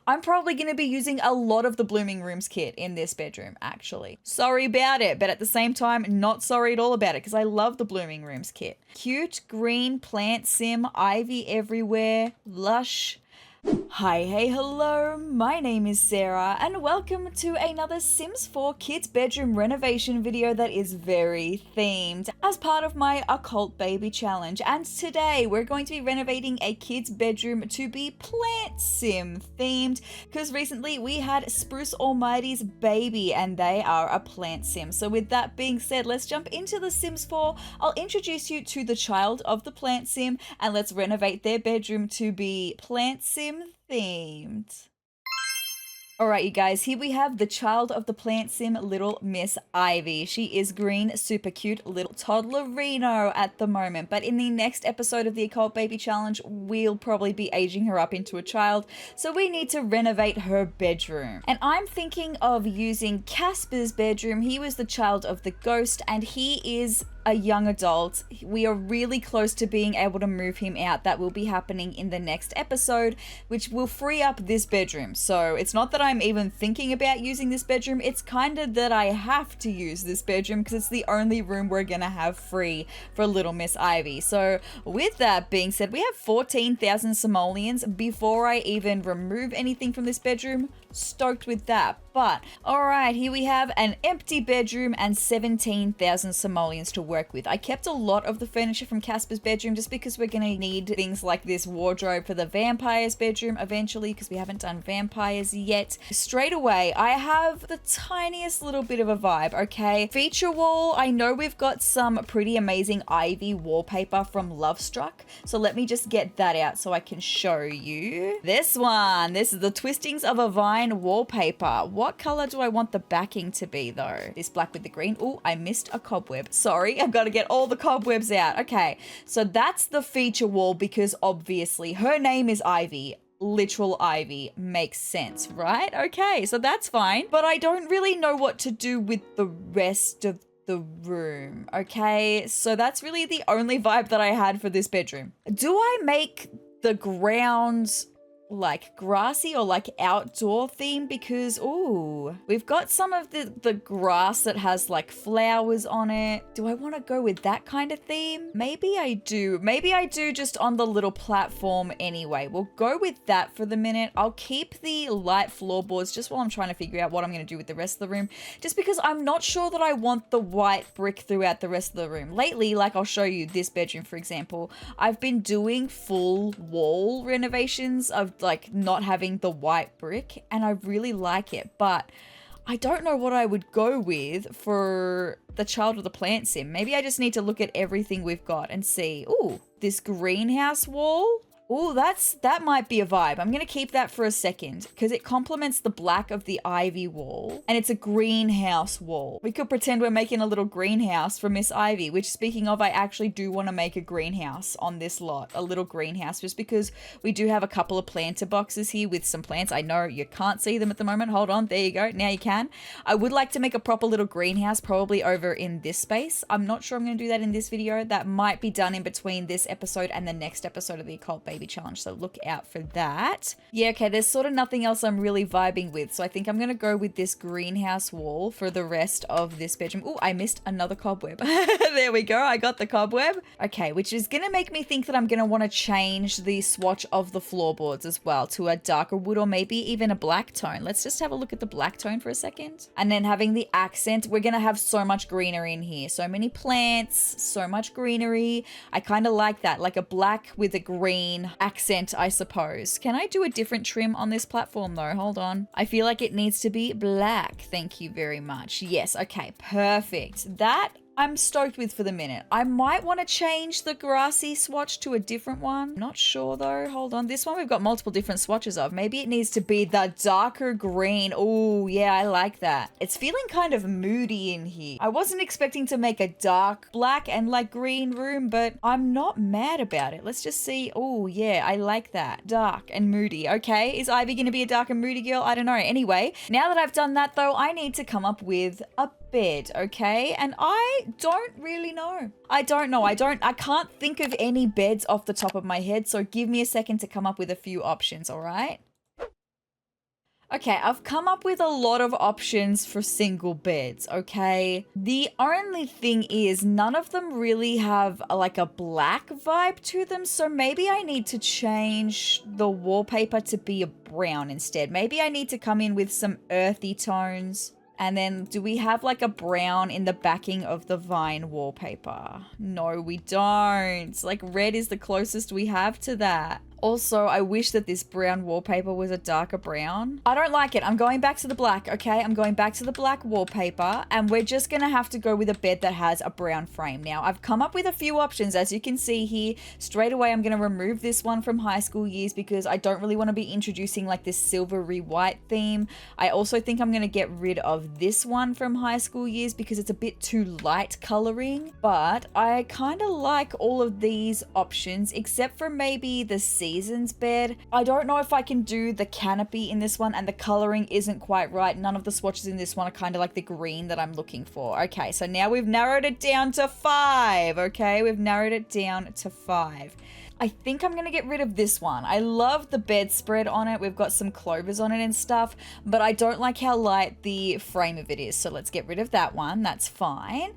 I'm probably going to be using a lot of the Blooming Rooms kit in this bedroom, actually. Sorry about it, but at the same time, not sorry at all about it because I love the Blooming Rooms kit. Cute green plant sim, ivy everywhere, lush. Hi, hey, hello, my name is Sarah and welcome to another Sims 4 kids bedroom renovation video that is very themed as part of my Occult Baby challenge. And today we're going to be renovating a kid's bedroom to be plant sim themed because recently we had Spruce Almighty's baby and they are a plant sim. So with that being said, let's jump into the Sims 4. I'll introduce you to the child of the plant sim and let's renovate their bedroom to be plant sim themed. Alright, you guys, here we have the child of the plant sim, little Miss Ivy. She is green, super cute little toddler reno at the moment, but in the next episode of the Occult Baby Challenge, we'll probably be aging her up into a child, so we need to renovate her bedroom. And I'm thinking of using Casper's bedroom. He was the child of the ghost, and he is a young adult. We are really close to being able to move him out. That will be happening in the next episode, which will free up this bedroom. So it's not that I'm even thinking about using this bedroom, it's kind of that I have to use this bedroom because it's the only room we're gonna have free for little Miss Ivy. So with that being said, we have 14,000 simoleons before I even remove anything from this bedroom. Stoked with that. But all right, here we have an empty bedroom and 17,000 simoleons to work with. I kept a lot of the furniture from Casper's bedroom just because we're gonna need things like this wardrobe for the vampire's bedroom eventually because we haven't done vampires yet. Straight away, I have the tiniest little bit of a vibe, okay? Feature wall, I know we've got some pretty amazing ivy wallpaper from Lovestruck, so let me just get that out so I can show you. This one, this is the Twistings of a Vine wallpaper. What color do I want the backing to be though? This black with the green. Oh, I missed a cobweb. Sorry, I've got to get all the cobwebs out. Okay, so that's the feature wall because obviously her name is Ivy. Literal Ivy makes sense, right? Okay, so that's fine. But I don't really know what to do with the rest of the room, okay? So that's really the only vibe that I had for this bedroom. Do I make the grounds like grassy or like outdoor theme? Because ooh, we've got some of the grass that has like flowers on it. Do I want to go with that kind of theme? Maybe I do just on the little platform anyway. We'll go with that for the minute. I'll keep the light floorboards just while I'm trying to figure out what I'm going to do with the rest of the room, just because I'm not sure that I want the white brick throughout the rest of the room. Lately, like I'll show you this bedroom for example, I've been doing full wall renovations of like not having the white brick and I really like it, but I don't know what I would go with for the child of the plant sim. Maybe I just need to look at everything we've got and see. Ooh, this greenhouse wall. Oh, that might be a vibe. I'm gonna keep that for a second because it complements the black of the ivy wall and it's a greenhouse wall. We could pretend we're making a little greenhouse for Miss Ivy, which speaking of, I actually do want to make a greenhouse on this lot, a little greenhouse, just because we do have a couple of planter boxes here with some plants. I know you can't see them at the moment. Hold on, there you go. Now you can. I would like to make a proper little greenhouse probably over in this space. I'm not sure I'm gonna do that in this video. That might be done in between this episode and the next episode of the Occult Baby Challenge, so look out for that. Yeah, okay, there's sort of nothing else I'm really vibing with, so I think I'm gonna go with this greenhouse wall for the rest of this bedroom. Oh, I missed another cobweb. There we go, I got the cobweb. Okay, which is gonna make me think that I'm gonna want to change the swatch of the floorboards as well to a darker wood or maybe even a black tone. Let's just have a look at the black tone for a second. And then having the accent, we're gonna have so much greenery in here. So many plants, so much greenery. I kind of like that, like a black with a green accent, I suppose. Can I do a different trim on this platform though? Hold on. I feel like it needs to be black. Thank you very much. Yes, okay, perfect. That I'm stoked with for the minute. I might want to change the grassy swatch to a different one. Not sure though. Hold on. This one we've got multiple different swatches of. Maybe it needs to be the darker green. Oh, yeah, I like that. It's feeling kind of moody in here. I wasn't expecting to make a dark black and like green room, but I'm not mad about it. Let's just see. Oh, yeah, I like that. Dark and moody. Okay, is Ivy going to be a dark and moody girl? I don't know. Anyway, now that I've done that though, I need to come up with a bed, okay? And I don't really know. I can't think of any beds off the top of my head, so give me a second to come up with a few options, all right? Okay, I've come up with a lot of options for single beds, okay? The only thing is none of them really have like a black vibe to them, so maybe I need to change the wallpaper to be a brown instead. Maybe I need to come in with some earthy tones. And then do we have like a brown in the backing of the vine wallpaper? No, we don't. Like red is the closest we have to that. Also, I wish that this brown wallpaper was a darker brown. I don't like it. I'm going back to the black, okay? I'm going back to the black wallpaper, and we're just gonna have to go with a bed that has a brown frame. Now, I've come up with a few options, as you can see here. Straight away, I'm gonna remove this one from high school years because I don't really want to be introducing like this silvery white theme. I also think I'm gonna get rid of this one from high school years because it's a bit too light coloring, but I kind of like all of these options except for maybe the seasons bed. I don't know if I can do the canopy in this one, and the coloring isn't quite right. None of the swatches in this one are kind of like the green that I'm looking for. Okay, so now we've narrowed it down to 5. Okay, we've narrowed it down to 5. I think I'm going to get rid of this one. I love the bedspread on it. We've got some clovers on it and stuff, but I don't like how light the frame of it is. So let's get rid of that one. That's fine.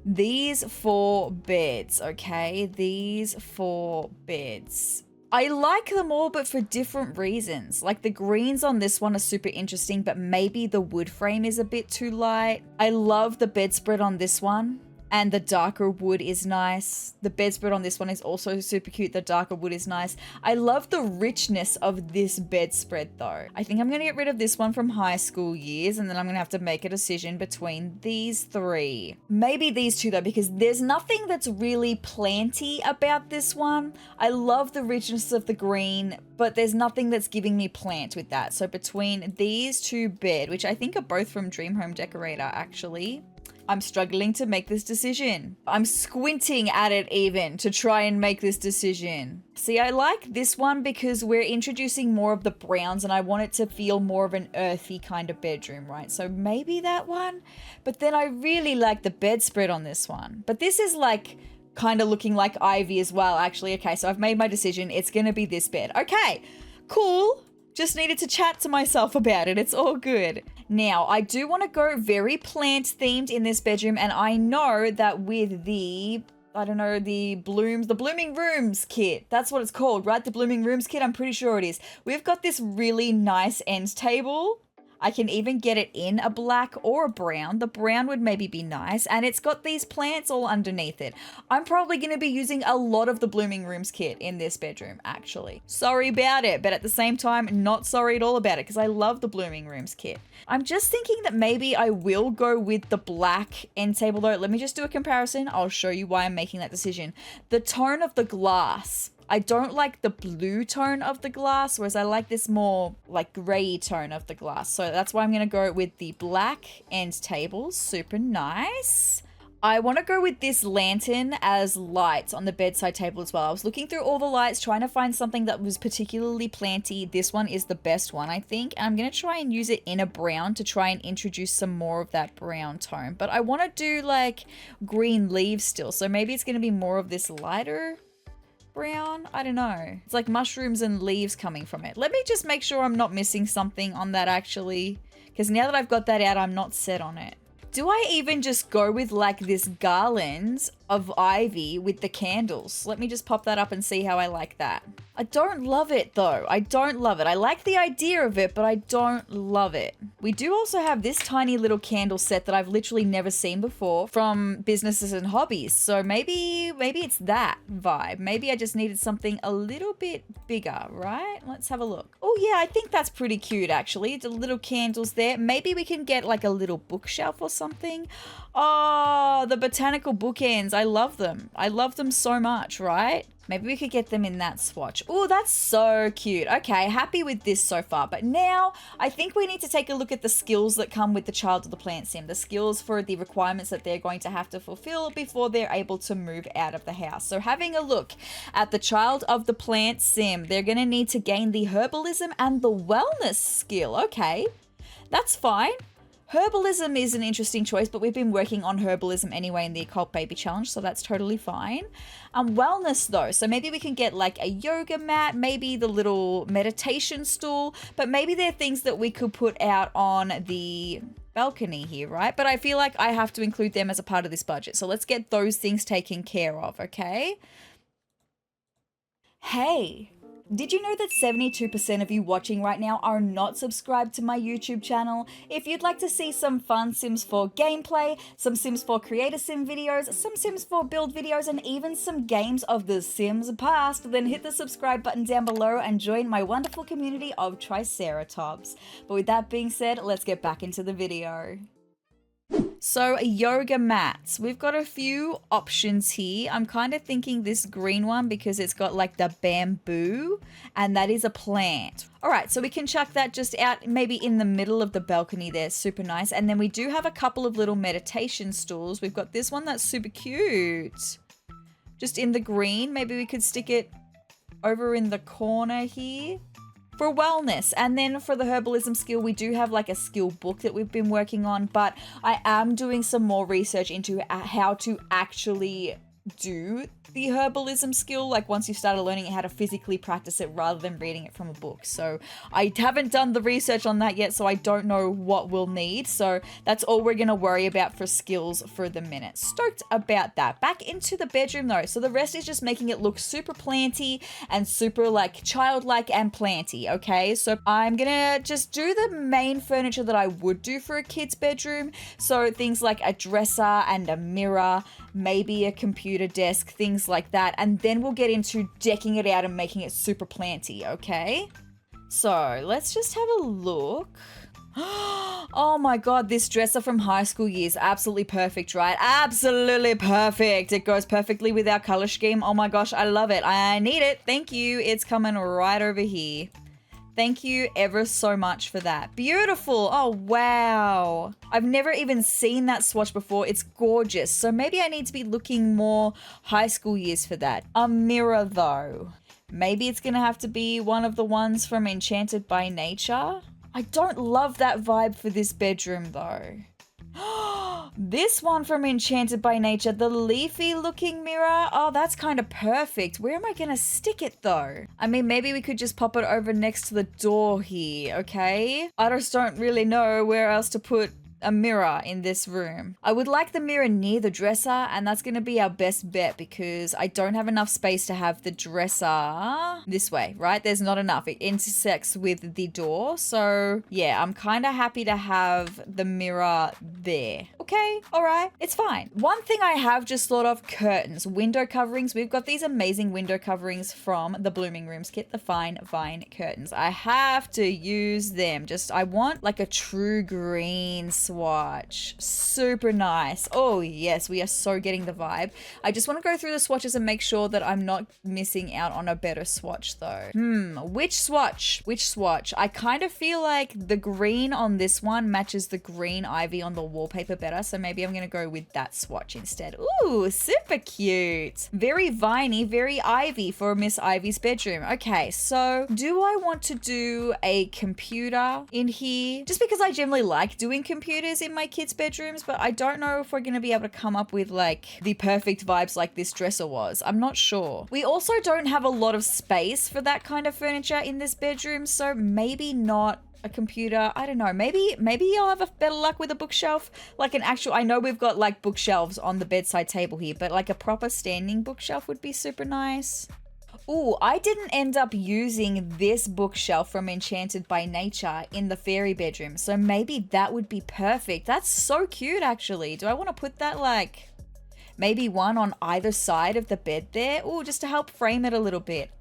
These 4 beds, okay? These 4 beds. I like them all, but for different reasons. Like the greens on this one are super interesting, but maybe the wood frame is a bit too light. I love the bedspread on this one. And the darker wood is nice. The bedspread on this one is also super cute. The darker wood is nice. I love the richness of this bedspread though. I think I'm going to get rid of this one from high school years, and then I'm going to have to make a decision between these 3. Maybe these 2 though, because there's nothing that's really planty about this one. I love the richness of the green, but there's nothing that's giving me plant with that. So between these 2 bed, which I think are both from Dream Home Decorator actually, I'm struggling to make this decision. I'm squinting at it even to try and make this decision. See, I like this one because we're introducing more of the browns and I want it to feel more of an earthy kind of bedroom, right? So maybe that one. But then I really like the bedspread on this one. But this is like kind of looking like ivy as well, actually. Okay, so I've made my decision. It's going to be this bed. Okay, cool. Just needed to chat to myself about it. It's all good. Now, I do want to go very plant themed in this bedroom, and I know that with the, I don't know, the Blooming Rooms kit. That's what it's called, right? The Blooming Rooms kit, I'm pretty sure it is. We've got this really nice end table. I can even get it in a black or a brown. The brown would maybe be nice. And it's got these plants all underneath it. I'm probably going to be using a lot of the Blooming Rooms kit in this bedroom, actually. Sorry about it, but at the same time, not sorry at all about it because I love the Blooming Rooms kit. I'm just thinking that maybe I will go with the black end table though. Let me just do a comparison. I'll show you why I'm making that decision. The tone of the glass. I don't like the blue tone of the glass, whereas I like this more like grey tone of the glass. So that's why I'm going to go with the black end table. Super nice. I want to go with this lantern as lights on the bedside table as well. I was looking through all the lights, trying to find something that was particularly planty. This one is the best one, I think. And I'm going to try and use it in a brown to try and introduce some more of that brown tone. But I want to do like green leaves still. So maybe it's going to be more of this lighter brown. I don't know. It's like mushrooms and leaves coming from it. Let me just make sure I'm not missing something on that actually, because now that I've got that out, I'm not set on it. Do I even just go with like this garland of ivy with the candles? Let me just pop that up and see how I like that. I don't love it though. I don't love it. I like the idea of it, but I don't love it. We do also have this tiny little candle set that I've literally never seen before from Businesses and Hobbies. So maybe it's that vibe. Maybe I just needed something a little bit bigger, right? Let's have a look. Oh yeah, I think that's pretty cute actually. The little candles there. Maybe we can get like a little bookshelf or something. Oh, the botanical bookends. I love them. I love them so much, right? Maybe we could get them in that swatch. Oh, that's so cute. Okay, happy with this so far. But now I think we need to take a look at the skills that come with the Child of the Plant sim. The skills for the requirements that they're going to have to fulfill before they're able to move out of the house. So having a look at the Child of the Plant sim, they're going to need to gain the herbalism and the wellness skill. Okay, that's fine. Herbalism is an interesting choice, but we've been working on herbalism anyway in the Occult Baby Challenge, so that's totally fine. Wellness though, so maybe we can get like a yoga mat, maybe the little meditation stool, but maybe they're things that we could put out on the balcony here, right? But I feel like I have to include them as a part of this budget, so let's get those things taken care of, okay? Hey, did you know that 72% of you watching right now are not subscribed to my YouTube channel? If you'd like to see some fun Sims 4 gameplay, some Sims 4 creator sim videos, some Sims 4 build videos, and even some games of the Sims past, then hit the subscribe button down below and join my wonderful community of Triceratops. But with that being said, let's get back into the video. So yoga mats, we've got a few options here. I'm kind of thinking this green one because it's got like the bamboo and that is a plant. All right, so we can chuck that just out maybe in the middle of the balcony there, super nice. And then we do have a couple of little meditation stools. We've got this one that's super cute. Just in the green, maybe we could stick it over in the corner here. For wellness. And then for the herbalism skill, we do have like a skill book that we've been working on, but I am doing some more research into how to actually do the herbalism skill, like once you've started learning how to physically practice it rather than reading it from a book. So I haven't done the research on that yet, so I don't know what we'll need. So that's all we're going to worry about for skills for the minute. Stoked about that. Back into the bedroom though. So the rest is just making it look super planty and super like childlike and planty. Okay, so I'm gonna just do the main furniture that I would do for a kid's bedroom. So things like a dresser and a mirror, maybe a computer desk, things like that, and then we'll get into decking it out and making it super planty, okay? So let's just have a look. Oh my god, this dresser from high school years, absolutely perfect, right? Absolutely perfect. It goes perfectly with our color scheme. Oh my gosh, I love it. I need it. Thank you. It's coming right over here. Thank you ever so much for that. Beautiful. Oh, wow. I've never even seen that swatch before. It's gorgeous. So maybe I need to be looking more high school years for that. A mirror though. Maybe it's gonna have to be one of the ones from Enchanted by Nature. I don't love that vibe for this bedroom though. This one from Enchanted by Nature, the leafy looking mirror. Oh, that's kind of perfect. Where am I going to stick it though? I mean, maybe we could just pop it over next to the door here, okay? I just don't really know where else to put a mirror in this room. I would like the mirror near the dresser, and that's going to be our best bet because I don't have enough space to have the dresser this way, right? There's not enough. It intersects with the door. So yeah, I'm kind of happy to have the mirror there. Okay, all right, it's fine. One thing I have just thought of, curtains, window coverings. We've got these amazing window coverings from the Blooming Rooms kit, the Fine Vine curtains. I have to use them. I want like a true green swatch. Super nice. Oh yes, we are so getting the vibe. I just want to go through the swatches and make sure that I'm not missing out on a better swatch though. Which swatch? Which swatch? I kind of feel like the green on this one matches the green ivy on the wallpaper better, so maybe I'm gonna go with that swatch instead. Ooh, super cute. Very viney, very ivy for Miss Ivy's bedroom. Okay, so do I want to do a computer in here? Just because I generally like doing computers in my kids' bedrooms, but I don't know if we're gonna be able to come up with like the perfect vibes like this dresser was. I'm not sure. We also don't have a lot of space for that kind of furniture in this bedroom, so maybe not a computer. I don't know. Maybe I'll have a better luck with a bookshelf. Like an actual, I know we've got like bookshelves on the bedside table here, but like a proper standing bookshelf would be super nice. Ooh, I didn't end up using this bookshelf from Enchanted by Nature in the fairy bedroom, so maybe that would be perfect. That's so cute actually. Do I want to put that like maybe one on either side of the bed there? Ooh, just to help frame it a little bit.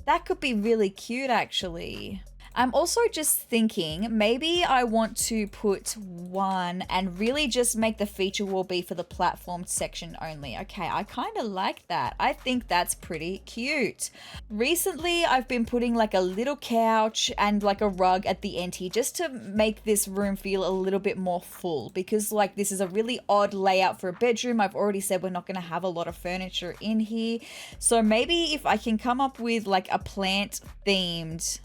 That could be really cute actually. I'm also just thinking maybe I want to put one and really just make the feature wall be for the platform section only. Okay, I kind of like that. I think that's pretty cute. Recently, I've been putting like a little couch and like a rug at the end here just to make this room feel a little bit more full because like this is a really odd layout for a bedroom. I've already said we're not going to have a lot of furniture in here. So maybe if I can come up with like a plant themed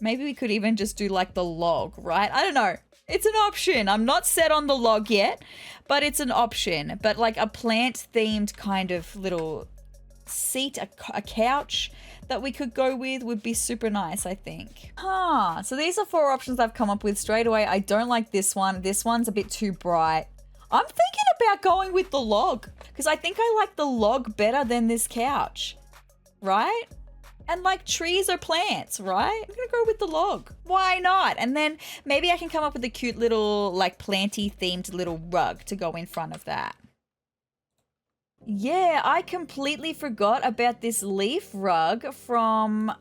Maybe we could even just do like the log, right? I don't know. It's an option. I'm not set on the log yet, but it's an option. But like a plant themed kind of little seat, a couch that we could go with would be super nice, I think. So these are 4 options I've come up with straight away. I don't like this one. This one's a bit too bright. I'm thinking about going with the log because I think I like the log better than this couch, right? And like trees or plants, right? I'm gonna go with the log. Why not? And then maybe I can come up with a cute little like planty themed little rug to go in front of that. Yeah, I completely forgot about this leaf rug from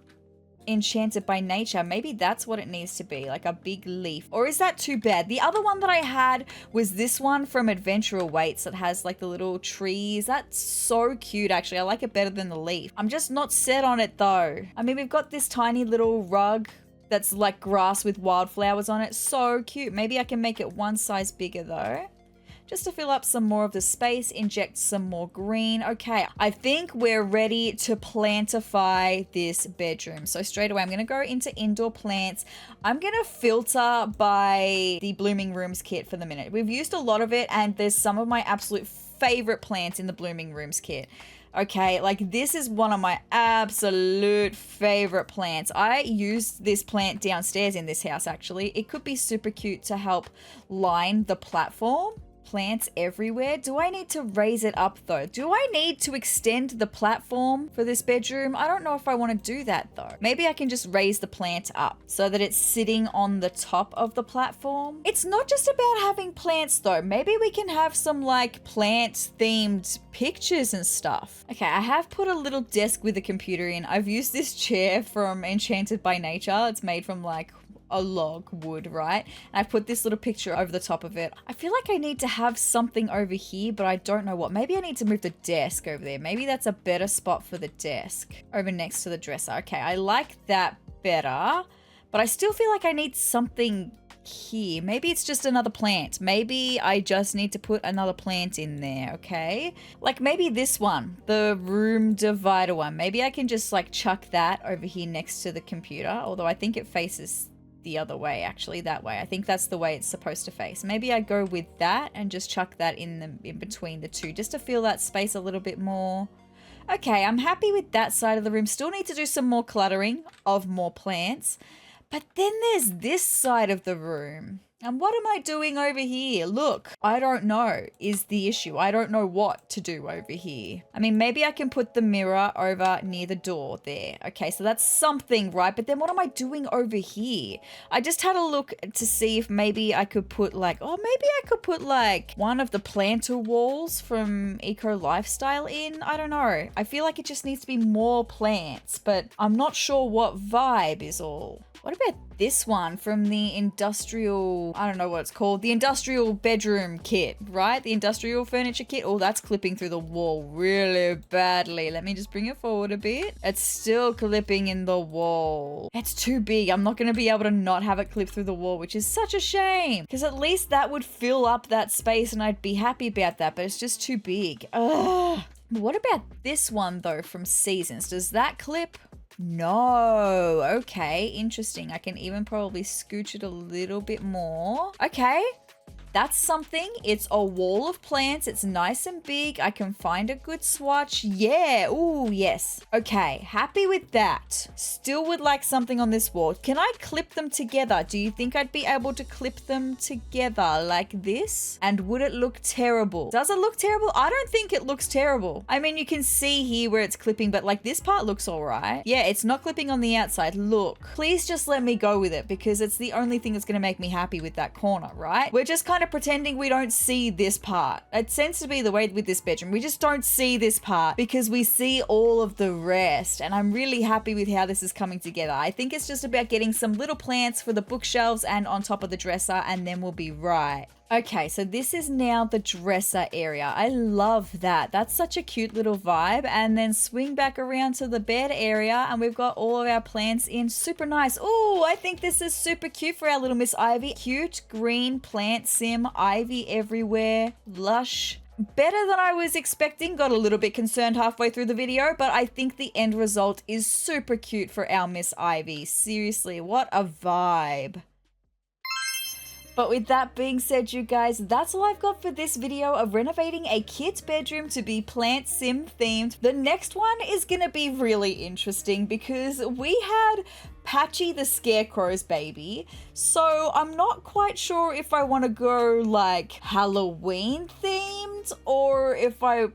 Enchanted by Nature. Maybe that's what it needs to be, like a big leaf. Or is that too bad? The other one that I had was this one from Adventure Awaits that has like the little trees. That's so cute, actually. I like it better than the leaf. I'm just not set on it though. I mean, we've got this tiny little rug that's like grass with wildflowers on it. So cute. Maybe I can make it one size bigger though, just to fill up some more of the space, inject some more green. Okay, I think we're ready to plantify this bedroom. So straight away, I'm gonna go into indoor plants. I'm gonna filter by the Blooming Rooms kit for the minute. We've used a lot of it and there's some of my absolute favorite plants in the Blooming Rooms kit. Okay, like this is one of my absolute favorite plants. I used this plant downstairs in this house actually. It could be super cute to help line the platform. Plants everywhere. Do I need to raise it up though? Do I need to extend the platform for this bedroom? I don't know if I want to do that though. Maybe I can just raise the plant up so that it's sitting on the top of the platform. It's not just about having plants though. Maybe we can have some like plant themed pictures and stuff. Okay, I have put a little desk with a computer in. I've used this chair from Enchanted by Nature. It's made from like a log wood, right? And I've put this little picture over the top of it. I feel like I need to have something over here, but I don't know what. Maybe I need to move the desk over there. Maybe that's a better spot for the desk over next to the dresser. Okay, I like that better, but I still feel like I need something here. Maybe it's just another plant. Maybe I just need to put another plant in there, okay? Like maybe this one, the room divider one. Maybe I can just like chuck that over here next to the computer, although I think it faces the other way, actually, that way. I think that's the way it's supposed to face. Maybe I go with that and just chuck that in between the two, just to feel that space a little bit more. Okay, I'm happy with that side of the room. Still need to do some more cluttering of more plants. But then there's this side of the room. And what am I doing over here? Look, I don't know is the issue. I don't know what to do over here. I mean, maybe I can put the mirror over near the door there. Okay, so that's something, right? But then what am I doing over here? I just had a look to see if maybe I could put like, oh, maybe I could put like one of the planter walls from Eco Lifestyle in. I don't know. I feel like it just needs to be more plants, but I'm not sure what vibe is all. What about this one from the industrial, I don't know what it's called, the industrial bedroom kit, right? The industrial furniture kit. Oh, that's clipping through the wall really badly. Let me just bring it forward a bit. It's still clipping in the wall. It's too big. I'm not going to be able to not have it clip through the wall, which is such a shame, because at least that would fill up that space and I'd be happy about that, but it's just too big. Ugh. What about this one though from Seasons? Does that clip? No. Okay, interesting. I can even probably scooch it a little bit more. Okay. That's something. It's a wall of plants. It's nice and big. I can find a good swatch. Yeah. Ooh, yes. Okay. Happy with that. Still would like something on this wall. Can I clip them together? Do you think I'd be able to clip them together like this? And would it look terrible? Does it look terrible? I don't think it looks terrible. I mean, you can see here where it's clipping, but like this part looks all right. Yeah, it's not clipping on the outside. Look, please just let me go with it because it's the only thing that's going to make me happy with that corner, right? We're just kind of pretending we don't see this part. It tends to be the way with this bedroom. We just don't see this part because we see all of the rest. And I'm really happy with how this is coming together. I think it's just about getting some little plants for the bookshelves and on top of the dresser, and then we'll be right. Okay, so this is now the dresser area. I love that. That's such a cute little vibe. And then swing back around to the bed area and we've got all of our plants in. Super nice. Oh, I think this is super cute for our little Miss Ivy. Cute green plant sim, ivy everywhere, lush better than I was expecting. Got a little bit concerned halfway through the video, but I think the end result is super cute for our Miss Ivy. Seriously, what a vibe. But with that being said, you guys, that's all I've got for this video of renovating a kid's bedroom to be plant sim themed. The next one is gonna be really interesting because we had Patchy the Scarecrow's baby, so I'm not quite sure if I want to go like Halloween themed or if I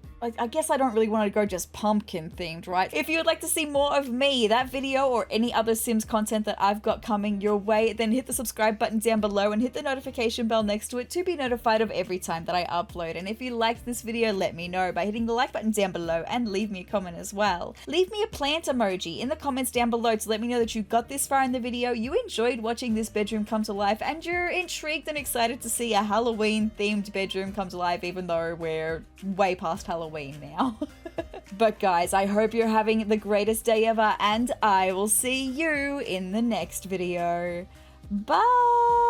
guess I don't really want to go just pumpkin themed, right? If you would like to see more of me, that video, or any other Sims content that I've got coming your way, then hit the subscribe button down below and hit the notification bell next to it to be notified of every time that I upload. And if you liked this video, let me know by hitting the like button down below and leave me a comment as well. Leave me a plant emoji in the comments down below to let me know that you got this far in the video, you enjoyed watching this bedroom come to life, and you're intrigued and excited to see a Halloween themed bedroom come to life, even though we're way past Halloween now. But guys, I hope you're having the greatest day ever, and I will see you in the next video. Bye!